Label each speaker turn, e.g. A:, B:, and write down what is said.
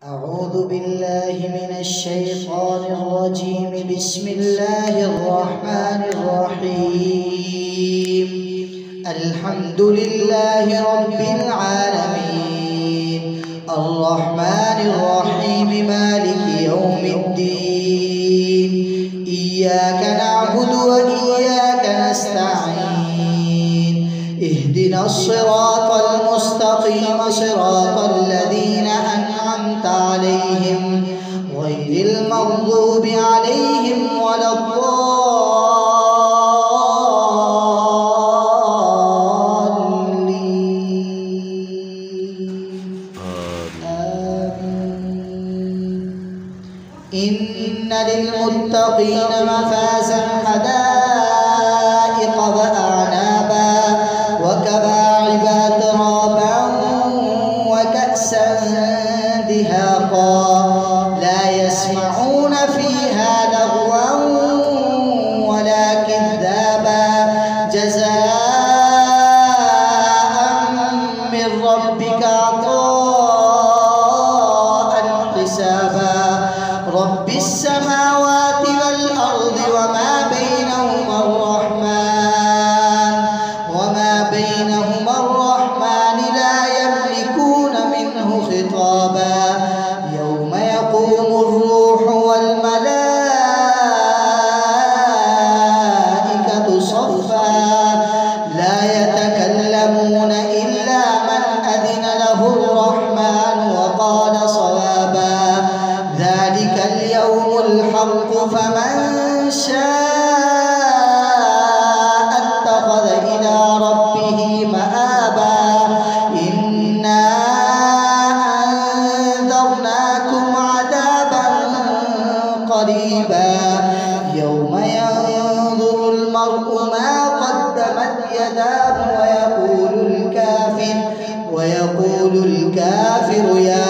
A: أعوذ بالله من الشيطان الرجيم. بسم الله الرحمن الرحيم. الحمد لله رب العالمين، الرحمن الرحيم، مالك يوم الدين. إياك نعبد وإياك نستعين. اهدنا الصراط المستقيم، صراط الذين أنعمت عليهم غير المغضوب عليهم ولا الضالين. آمين. إن للمتقين مفازا حدائق وأعنابا وكواعب أترابا وكأسا دهاقا لا يسمعون فيها لغوا ولا كذابا جزاء من ربك عطاء حسابا. رب السماوات والأرض وما بينهما الرحمن لا يملكون منه خطابا. يوم يقوم الروح والملائكة صفا لا يتكلمون إلا من أذن له الرحمن وقال صوابا. ذلك اليوم الحق فمن شاء اتخذ إلى ربه مآبا. إنا أنذرناكم عذابا قريبا يوم ينظر المرء ما قدمت يداه ويقول الكافر يا